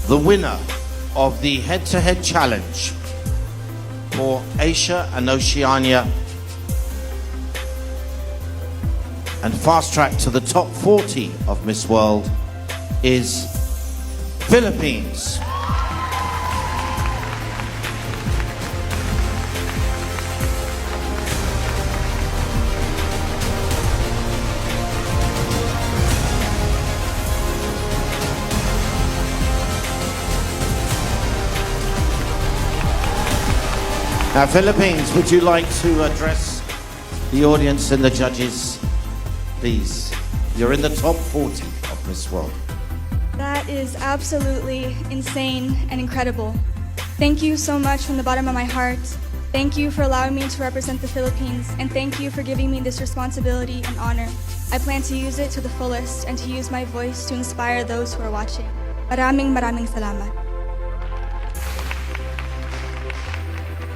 the winner of the head-to-head challenge for Asia and Oceania and fast track to the top 40 of Miss World is Philippines. Now, Philippines, would you like to address the audience and the judges, please? You're in the top 40 of Miss World. That is absolutely insane and incredible. Thank you so much from the bottom of my heart. Thank you for allowing me to represent the Philippines, and thank you for giving me this responsibility and honor. I plan to use it to the fullest and to use my voice to inspire those who are watching. Maraming salamat.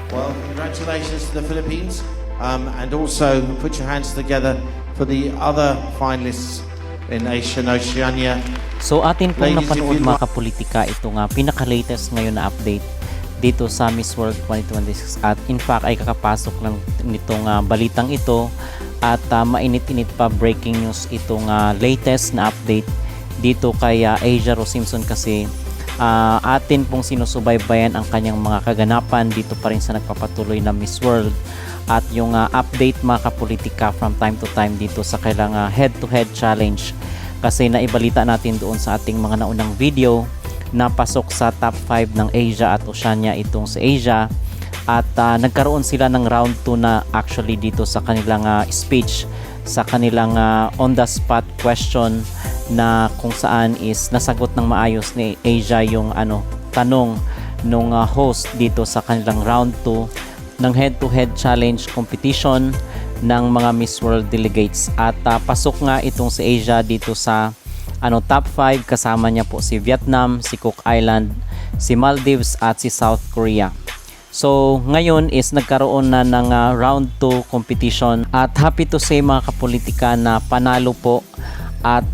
Well, congratulations to the Philippines, and also put your hands together for the other finalists in Asia and Oceania. So atin pong Ladies, napanood if you mga kapolitika ito nga pinaka-latest ngayon na update dito sa Miss World 2026 at in fact ay kakapasok lang nitong balitang ito at mainit-init pa breaking news itong latest na update dito kay Asia Rose Simpson kasi atin pong sinusubaybayan ang kanyang mga kaganapan dito pa rin sa nagpapatuloy na Miss World at yung update mga kapolitika from time to time dito sa kailang head-to-head challenge kasi naibalita natin doon sa ating mga naunang video na pasok sa top 5 ng Asia at Oceania itong sa Asia at nagkaroon sila ng round 2 na actually dito sa kanilang speech sa kanilang on the spot question na kung saan is nasagot ng maayos ni Asia yung tanong nung host dito sa kanilang round 2 ng head-to-head challenge competition ng mga Miss World delegates at pasok nga itong si Asia dito sa top 5 kasama niya po si Vietnam, si Cook Island, si Maldives at si South Korea. So ngayon is nagkaroon na ng round 2 competition at happy to say mga kapolitika na panalo po at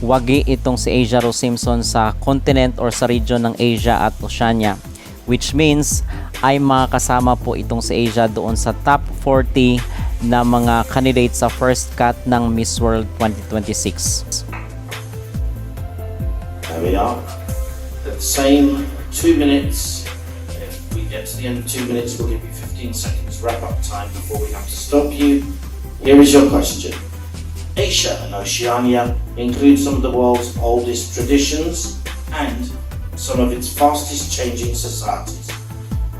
wagi itong si Asia Rose Simpson sa continent or sa region ng Asia at Oceania, which means ay makakasama po itong si Asia doon sa top 40 na mga candidates sa first cut ng Miss World 2026. There we are. At the same 2 minutes. If we get to the end of 2 minutes, we'll give you 15 seconds wrap up time before we have to stop you. Here is your question. Asia and Oceania include some of the world's oldest traditions and some of its fastest changing societies.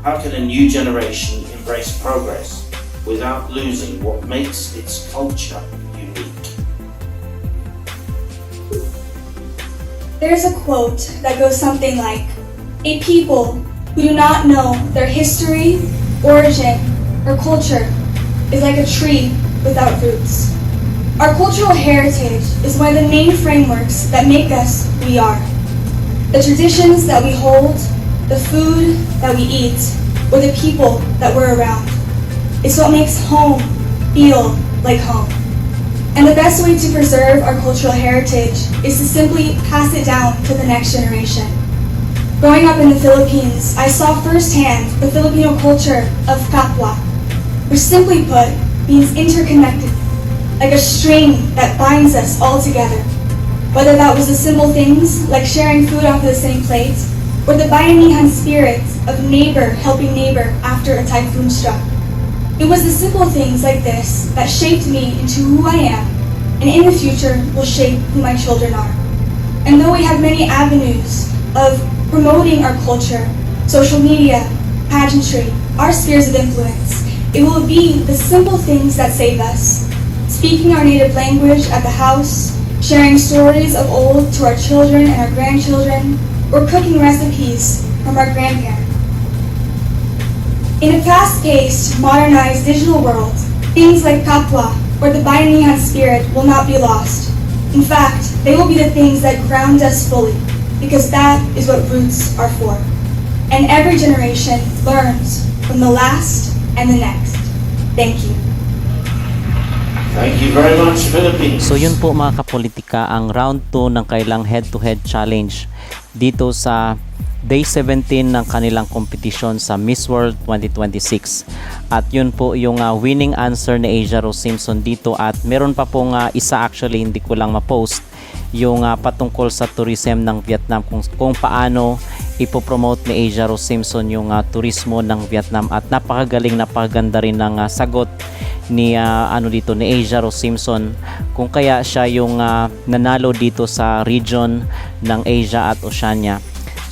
How can a new generation embrace progress without losing what makes its culture unique? There's a quote that goes something like, "A people who do not know their history, origin, or culture is like a tree without roots." Our cultural heritage is one of the main frameworks that make us who we are. The traditions that we hold, the food that we eat, or the people that we're around. It's what makes home feel like home. And the best way to preserve our cultural heritage is to simply pass it down to the next generation. Growing up in the Philippines, I saw firsthand the Filipino culture of kapwa, which simply put means interconnected, like a string that binds us all together. Whether that was the simple things like sharing food off the same plate, or the bayanihan spirit of neighbor helping neighbor after a typhoon struck. It was the simple things like this that shaped me into who I am, and in the future will shape who my children are. And though we have many avenues of promoting our culture, social media, pageantry, our spheres of influence, it will be the simple things that save us. Speaking our native language at the house, sharing stories of old to our children and our grandchildren, or cooking recipes from our grandparents. In a fast-paced, modernized digital world, things like kapwa or the bayanihan spirit will not be lost. In fact, they will be the things that ground us fully, because that is what roots are for. And every generation learns from the last and the next. Thank you. Thank you very much, Philippines. So yun po mga kapolitika ang round 2 ng kailang head-to-head challenge dito sa day 17 ng kanilang competition sa Miss World 2026. At yun po yung winning answer ni Asia Rose Simpson dito, at meron pa pong isa, actually hindi ko lang ma-post, yung patungkol sa tourism ng Vietnam, kung paano ipopromote ni Asia Rose Simpson yung turismo ng Vietnam, at napakagaling, napakaganda rin ng sagot ni ni Asia Rose Simpson, kung kaya siya yung nanalo dito sa region ng Asia at Oceania.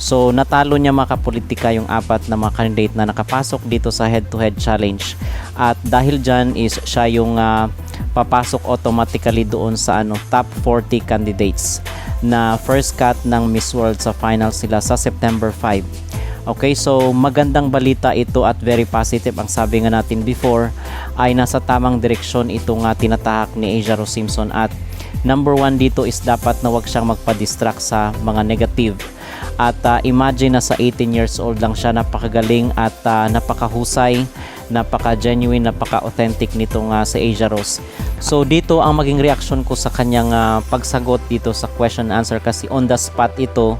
So natalo niya mga kapolitika yung apat na mga candidate na nakapasok dito sa head-to-head challenge, at dahil dyan is siya yung papasok automatically doon sa top 40 candidates na first cut ng Miss World sa final sila sa September 5. Okay, so magandang balita ito at very positive. Ang sabi nga natin before ay nasa tamang direksyon itong tinatahak ni Asia Rose Simpson, at number 1 dito is dapat na wag siyang magpa-distract sa mga negative. At imagine na sa 18 years old lang siya, napakagaling at napakahusay, napaka-genuine, napaka-authentic nitong si Asia Rose. So dito ang maging reaction ko sa kanyang pagsagot dito sa question and answer, kasi on the spot ito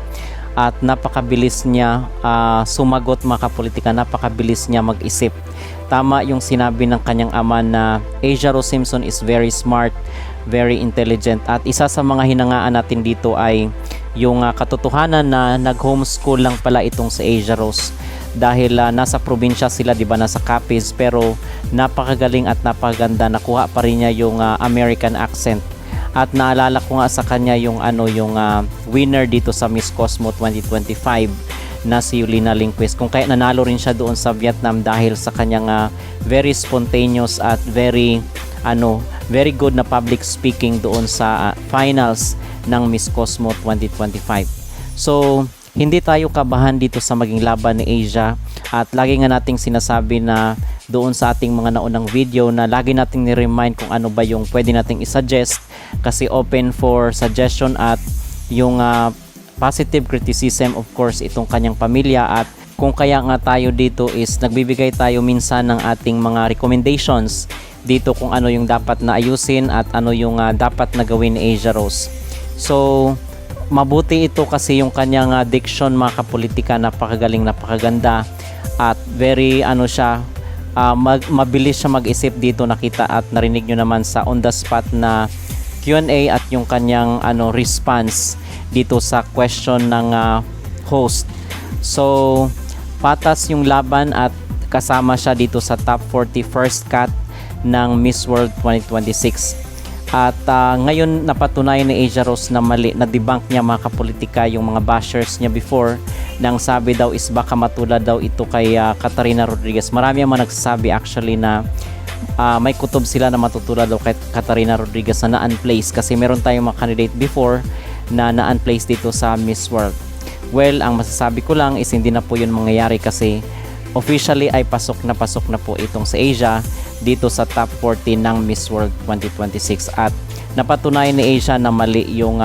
at napakabilis niya sumagot mga kapolitika, napakabilis niya mag-isip. Tama yung sinabi ng kanyang ama na Asia Rose Simpson is very smart, very intelligent, at isa sa mga hinangaan natin dito ay yung katotohanan na nag-homeschool lang pala itong si Asia Rose, dahil nasa probinsya sila, di ba, nasa Capiz, pero napakagaling at napakaganda, nakuha pa rin niya yung American accent. At naalala ko nga sa kanya yung winner dito sa Miss Cosmo 2025 na si Yulina Lindquist, kung kaya nanalo rin siya doon sa Vietnam dahil sa kanyang very spontaneous at very good na public speaking doon sa finals ng Miss Cosmo 2025. So hindi tayo kabahan dito sa maging laban ni Asia, at lagi nga nating sinasabi na doon sa ating mga naunang video na lagi nating ni-remind kung ano ba yung pwede nating isuggest, kasi open for suggestion, at yung positive criticism of course itong kanyang pamilya. At kung kaya nga tayo dito is nagbibigay tayo minsan ng ating mga recommendations dito kung ano yung dapat na ayusin at ano yung dapat na gawin ni Asia Rose. So mabuti ito kasi yung kanyang diction mga kapolitika, napakagaling, napakaganda, at very mabilis siya mag-isip dito. Nakita at narinig nyo naman sa on the spot na Q&A at yung kanyang response dito sa question ng host. So patas yung laban at kasama siya dito sa top 40 first cut ng Miss World 2026. At ngayon napatunayan ni Asia Rose na mali, na debunk niya mga kapolitika yung mga bashers niya before, nang sabi daw is baka matulad daw ito kay Katarina Rodriguez. Marami ang mga nagsasabi actually na may kutob sila na matutulad daw kay Katarina Rodriguez na na-unplace, kasi meron tayong mga candidate before na na-unplace dito sa Miss World. Well, ang masasabi ko lang is hindi na po yun mangyayari, kasi officially ay pasok na po itong si Asia dito sa top 40 ng Miss World 2026, at napatunayan ni Asia na mali yung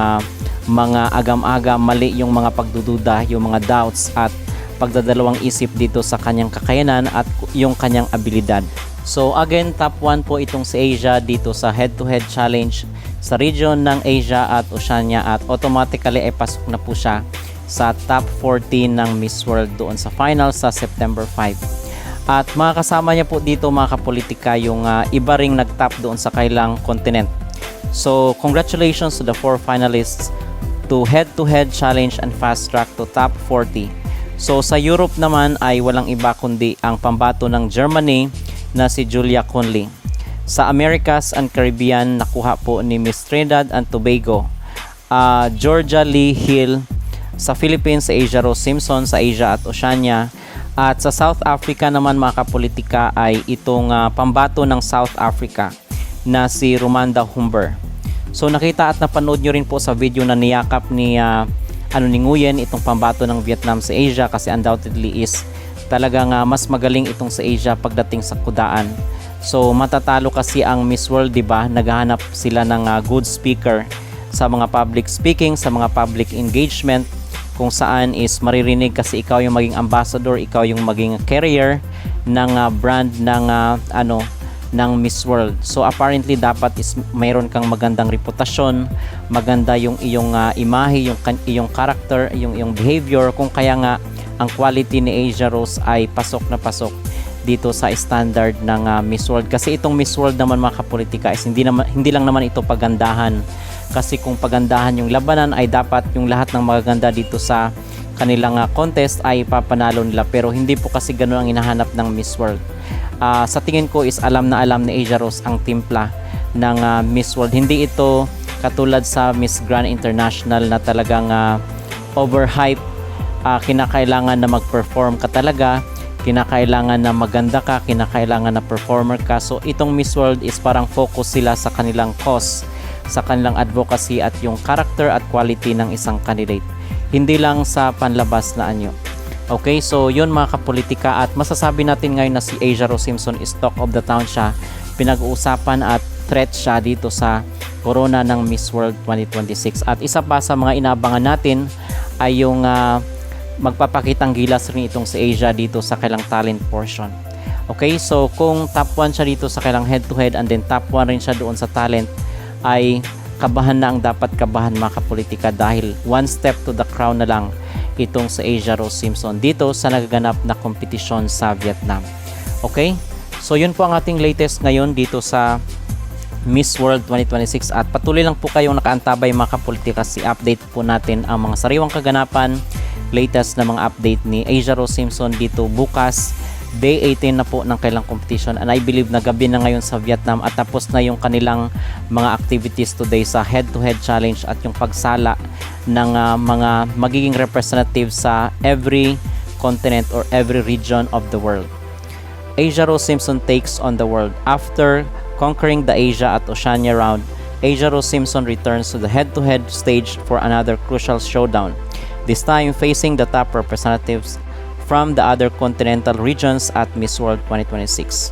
mga agam-agam, mali yung mga pagdududa, yung mga doubts at pagdadalawang isip dito sa kanyang kakayanan at yung kanyang abilidad. So again, top 1 po itong si Asia dito sa head-to-head challenge sa region ng Asia at Oceania, at automatically ay pasok na po siya sa top 40 ng Miss World doon sa final sa September 5. At mga kasama niya po dito mga kapolitika yung iba ring nag-top doon sa kailang continent. So congratulations to the 4 finalists to head-to-head challenge and fast track to top 40. So sa Europe naman ay walang iba kundi ang pambato ng Germany na si Julia Conley. Sa Americas and Caribbean nakuha po ni Miss Trinidad and Tobago, Georgia Lee Hill. Sa Philippines, sa Asia Rose Simpson sa Asia at Oceania. At sa South Africa naman mga kapolitika ay itong pambato ng South Africa na si Romanda Humber. So nakita at napanood nyo rin po sa video na niyakap ni Nguyen itong pambato ng Vietnam sa Asia, kasi undoubtedly is talagang mas magaling itong sa Asia pagdating sa kudaan. So matatalo kasi ang Miss World, diba? Naghahanap sila ng good speaker sa mga public speaking, sa mga public engagement, kung saan is maririnig kasi ikaw yung maging ambassador, ikaw yung maging carrier ng brand ng ng Miss World. So apparently dapat is mayroon kang magandang reputasyon, maganda yung iyong imahe, iyong character, yung behavior, kung kaya nga ang quality ni Asia Rose ay pasok na pasok dito sa standard ng Miss World. Kasi itong Miss World naman mga kapolitika is hindi lang naman ito pagandahan. Kasi kung pagandahan yung labanan ay dapat yung lahat ng magaganda dito sa kanilang contest ay papanalo nila, pero hindi po kasi ganoon ang hinahanap ng Miss World. Sa tingin ko is alam na alam ni Asia Rose ang timpla ng Miss World. Hindi ito katulad sa Miss Grand International na talagang overhype. Kinakailangan na mag-perform ka talaga, kinakailangan na maganda ka, kinakailangan na performer ka. So itong Miss World is parang focus sila sa kanilang cause, sa kanilang advocacy at yung character at quality ng isang candidate, hindi lang sa panlabas na anyo. Okay, so yun mga kapolitika, at masasabi natin ngayon na si Asia Rose Simpson is talk of the town siya, pinag-uusapan at threat siya dito sa corona ng Miss World 2026. At isa pa sa mga inaabangan natin ay yung magpapakitang gilas rin itong si Asia dito sa kailang talent portion. Okay, so kung top 1 siya dito sa kailang head to head and then top 1 rin siya doon sa talent, ay kabahan na ang dapat kabahan mga kapolitika, dahil one step to the crown na lang itong si Asia Rose Simpson dito sa nagaganap na kompetisyon sa Vietnam. Okay, so yun po ang ating latest ngayon dito sa Miss World 2026, at patuloy lang po kayong nakaantabay mga kapolitika, si update po natin ang mga sariwang kaganapan, latest na mga update ni Asia Rose Simpson dito bukas, day 18 na po ng kailang competition, and I believe na gabi na ngayon sa Vietnam at tapos na yung kanilang mga activities today sa head-to-head challenge at yung pagsala ng mga magiging representatives sa every continent or every region of the world. Asia Rose Simpson takes on the world. After conquering the Asia at Oceania round, Asia Rose Simpson returns to the head-to-head stage for another crucial showdown, this time facing the top representatives from the other continental regions at Miss World 2026.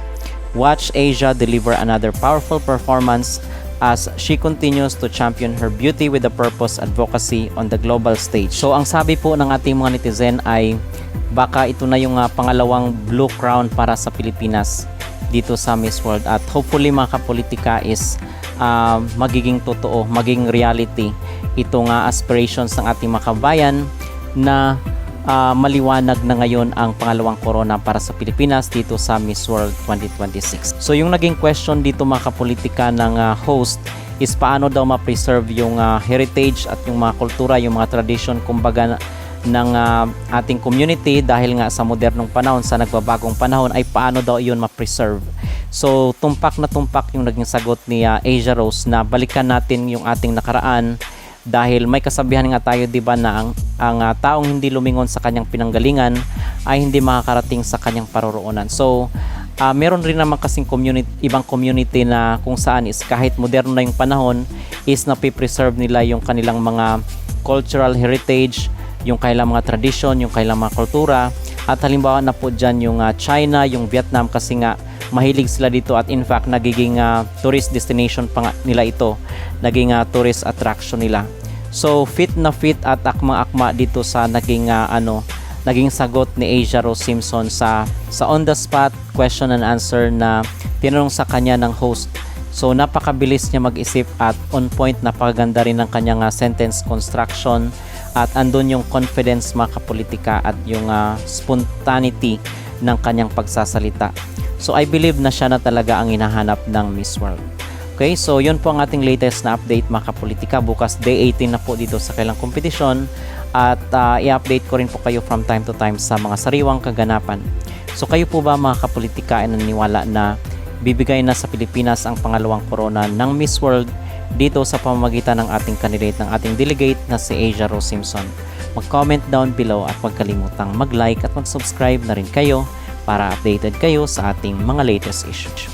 Watch Asia deliver another powerful performance as she continues to champion her beauty with a purpose advocacy on the global stage. So ang sabi po ng ating mga netizen ay baka ito na yung pangalawang blue crown para sa Pilipinas dito sa Miss World, at hopefully mga kapolitika is magiging totoo, magiging reality itong aspirations ng ating mga kabayan na maliwanag na ngayon ang pangalawang corona para sa Pilipinas dito sa Miss World 2026. So yung naging question dito mga kapolitika ng host is paano daw ma-preserve yung heritage at yung mga kultura, yung mga tradition kumbaga ng ating community, dahil nga sa modernong panahon, sa nagbabagong panahon, ay paano daw yun ma-preserve. So tumpak na tumpak yung naging sagot ni Asia Rose na balikan natin yung ating nakaraan, dahil may kasabihan nga tayo, di ba, na ang taong hindi lumingon sa kanyang pinanggalingan ay hindi makakarating sa kanyang paroroonan. So meron rin naman kasing ibang community na kung saan is kahit moderno na yung panahon is napipreserve nila yung kanilang mga cultural heritage, yung kailang mga tradition, yung kailang mga kultura. At halimbawa na po dyan yung China, yung Vietnam, kasi nga mahilig sila dito, at in fact nagiging tourist destination pa nga nila ito, naging tourist attraction nila. So fit na fit at akma-akma dito sa naging sagot ni Asia Rose Simpson sa on the spot question and answer na tinanong sa kanya ng host. So napakabilis niya mag-isip at on point, napakaganda rin ng kanyang sentence construction, at andun yung confidence mga kapolitika at yung spontaneity ng kanyang pagsasalita. So I believe na siya na talaga ang hinahanap ng Miss World. Okay, so yun po ang ating latest na update mga kapolitika. Bukas day 18 na po dito sa kailang kompetisyon, at i-update ko rin po kayo from time to time sa mga sariwang kaganapan. So kayo po ba mga kapolitika ay naniniwala na bibigay na sa Pilipinas ang pangalawang corona ng Miss World dito sa pamamagitan ng ating candidate, ng ating delegate na si Asia Rose Simpson? Mag-comment down below at huwag kalimutang mag-like at mag-subscribe na rin kayo para updated kayo sa ating mga latest issues.